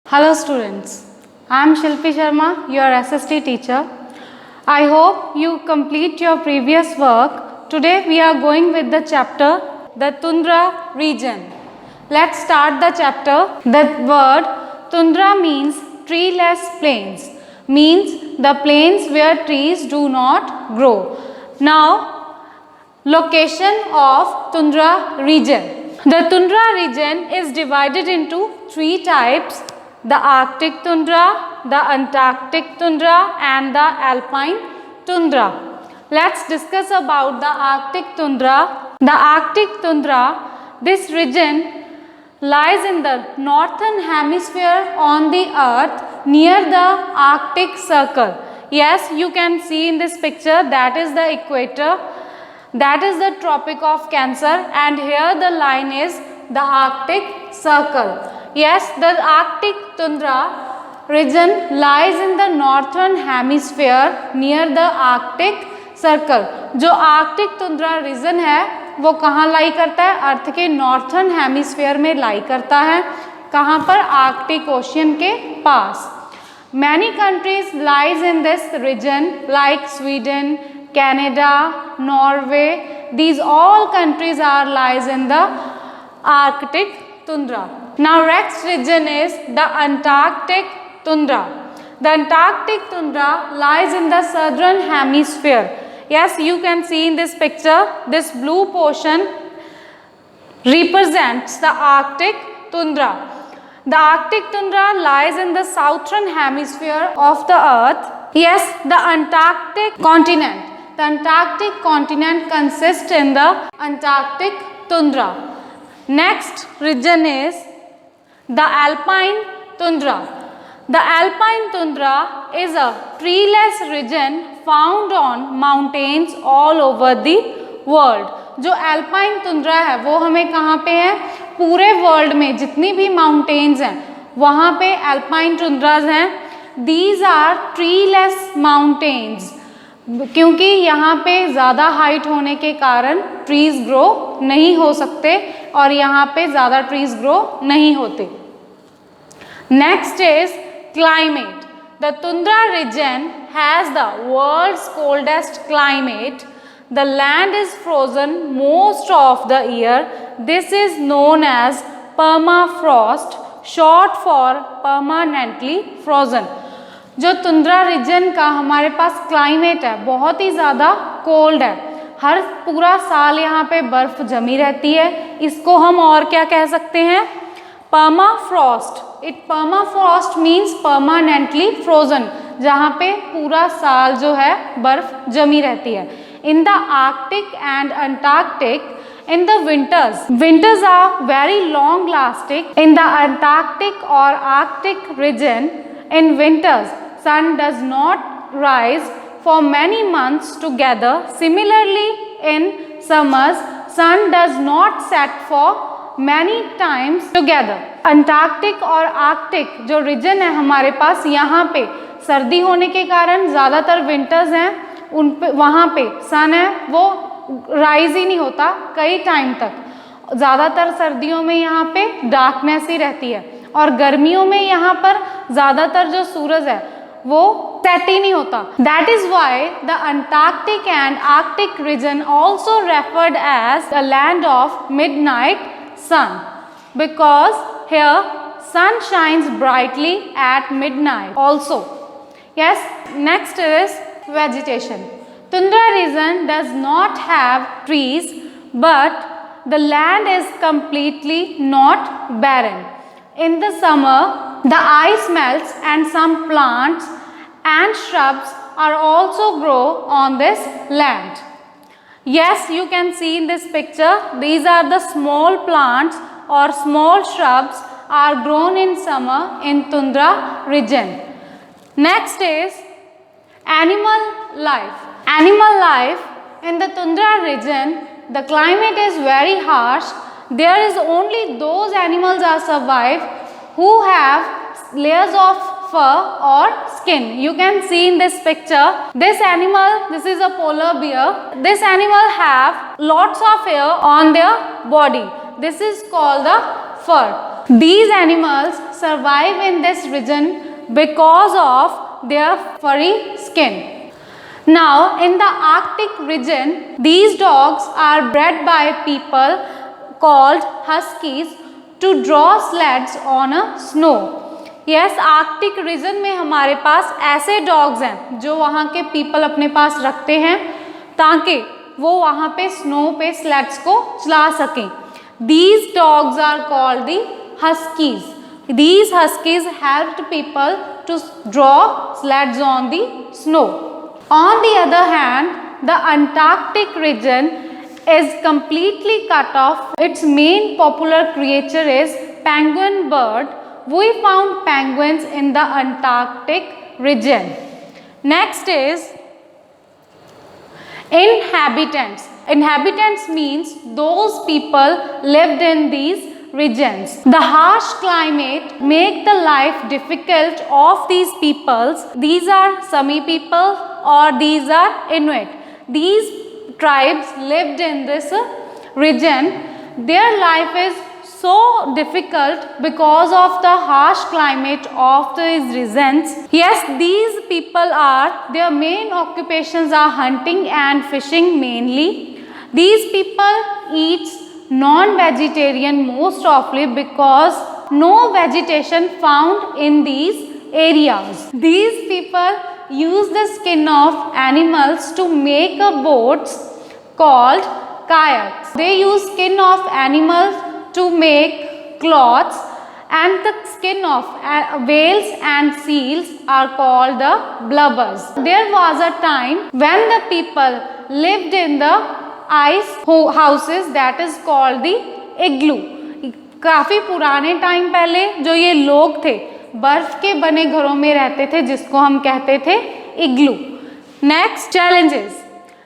Hello students, I am Shilpi Sharma, your SST teacher. I hope you complete your previous work. Today we are going with the chapter, the Tundra region. Let's start the chapter. The word Tundra means treeless plains, means the plains where trees do not grow. Now, location of Tundra region. The Tundra region is divided into three types: the Arctic tundra, the Antarctic tundra and the Alpine tundra. Let's discuss about the Arctic tundra. The Arctic tundra, this region lies in the northern hemisphere on the earth near the Arctic Circle. Yes, you can see in this picture, that is the equator, that is the Tropic of Cancer, and here the line is the Arctic Circle. Yes, the Arctic tundra region lies in the northern hemisphere near the Arctic Circle. जो Arctic tundra region है वो कहाँ लाई करता है? अर्थ के northern hemisphere में लाई करता है. कहाँ पर? आर्कटिक ओशियन के पास. Many countries lies in this region like Sweden, Canada, Norway. These all countries are lies in the Arctic tundra. Now next region is the Antarctic tundra. The Antarctic tundra lies in the southern hemisphere. Yes, you can see in this picture, this blue portion represents the Arctic tundra. The Arctic tundra lies in the southern hemisphere of the earth. Yes, the Antarctic continent. The Antarctic continent consists in the Antarctic tundra. Next region is the Alpine tundra. The Alpine tundra is a treeless region found on mountains all over the world. जो Alpine tundra है वो हमें कहाँ पे है? पूरे world में जितनी भी माउंटेन्स हैं वहाँ पे Alpine tundras हैं. These are treeless mountains. क्योंकि यहाँ पे ज़्यादा हाइट होने के कारण ट्रीज ग्रो नहीं हो सकते और यहाँ पे ज़्यादा ट्रीज ग्रो नहीं होते. Next is climate. The tundra region has the world's coldest climate. The land is frozen most of the year. This is known as permafrost, short for permanently frozen. जो तुंद्रा रीजन का हमारे पास climate है बहुत ही ज़्यादा cold है. हर पूरा साल यहाँ पे बर्फ जमी रहती है. इसको हम और क्या कह सकते हैं? permafrost. Permafrost means permanently frozen, जहाँ पे पूरा साल जो है बर्फ जमी रहती है. In the Arctic and Antarctic, in the winters are very long lasting. In the Antarctic or Arctic region, in winters, sun does not rise for many months together. Similarly, in summers, sun does not set for many times together. Antarctic और Arctic जो reason है हमारे पास, यहाँ पे सर्दी होने के कारण ज़्यादातर विंटर्स हैं, उन पे वहाँ पे सन है वो राइज ही नहीं होता कई टाइम तक. ज़्यादातर सर्दियों में यहाँ पे डार्कनेस ही रहती है और गर्मियों में यहाँ पर ज़्यादातर जो सूरज है वो सेट ही नहीं होता. That is why the Antarctic and Arctic region also referred as the land of midnight sun, because here sun shines brightly at midnight also. Yes, next is vegetation. Tundra region does not have trees, but the land is completely not barren. In the summer, the ice melts and some plants and shrubs are also grow on this land. Yes, you can see in this picture, these are the small plants or small shrubs are grown in summer in tundra region. Next is animal life. Animal life in the tundra region, the climate is very harsh. There is only those animals are survive who have layers of fur or skin. You can see in this picture, this animal, this is a polar bear. This animal have lots of hair on their body. This is called the fur. These animals survive in this region because of their furry skin. Now, in the Arctic region, these dogs are bred by people called huskies to draw sleds on a snow. Yes, Arctic region में हमारे पास ऐसे dogs हैं जो वहाँ के people अपने पास रखते हैं ताकि वो वहाँ पे स्नो पे स्लेड्स को चला सकें. These dogs are called the huskies. These huskies helped people to draw sleds on the snow. On the other hand, the Antarctic region is completely cut off. Its main popular creature is penguin bird. We found penguins in the Antarctic region. Next is inhabitants. Inhabitants means those people lived in these regions. The harsh climate make the life difficult of these peoples. These are Sami people or these are Inuit. These tribes lived in this region. Their life is so difficult because of the harsh climate of these regions. Yes, these people are, their main occupations are hunting and fishing mainly. These people eat non-vegetarian most often because no vegetation found in these areas. These people use the skin of animals to make a boats called kayaks. They use skin of animals to make cloths, and the skin of whales and seals are called the blubbers. There was a time when the people lived in the ice houses that is called the igloo. काफ़ी पुराने time पहले जो ये लोग थे बर्फ के बने घरों में रहते थे जिसको हम कहते थे igloo. Next challenges.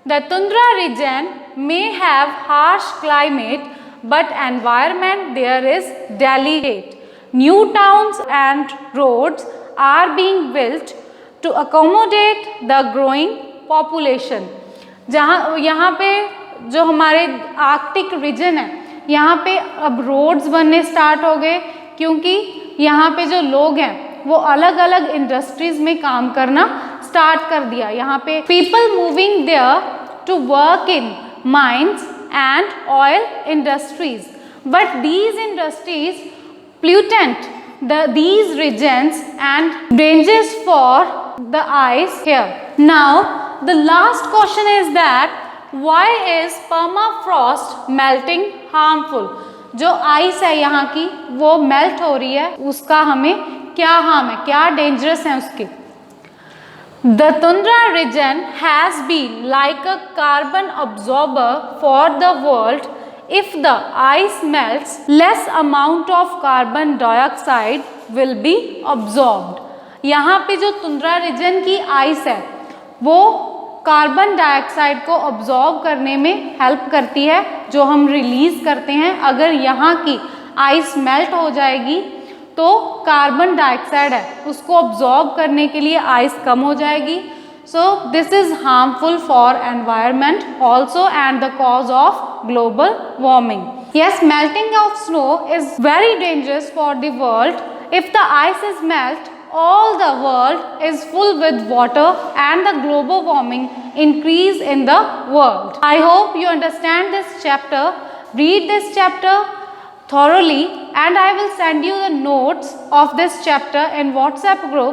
The tundra region may have harsh climate but environment there is delicate. New towns and roads are being built to accommodate the growing population. जहाँ यहाँ पे जो हमारे आर्कटिक रीजन है यहाँ पे अब रोड्स बनने स्टार्ट हो गए क्योंकि यहाँ पे जो लोग हैं वो अलग अलग इंडस्ट्रीज में काम करना स्टार्ट कर दिया. यहाँ पे people moving there to work in mines and oil industries, but these industries pollutant these regions and dangerous for the ice here. Now the last question is that why is permafrost melting harmful? जो ice है यहाँ की वो melt हो रही है उसका हमें क्या हार्म है, क्या डेंजरस है उसके. The tundra region has been like a carbon absorber for the world. If the ice melts, less amount of carbon dioxide will be absorbed. यहाँ पे जो तुंद्रा रीजन की आइस है वो कार्बन डाइऑक्साइड को अब्जॉर्ब करने में हेल्प करती है जो हम रिलीज करते हैं. अगर यहाँ की आइस मेल्ट हो जाएगी तो कार्बन डाइऑक्साइड है उसको अब्जॉर्ब करने के लिए आइस कम हो जाएगी. So this is harmful for environment also and the cause of global warming. Yes, melting of snow is very dangerous for the world. If the ice is melt all the world is full with water and the global warming increase in the world. I hope you understand this chapter. Read this chapter thoroughly and I will send you the notes of this chapter in WhatsApp group.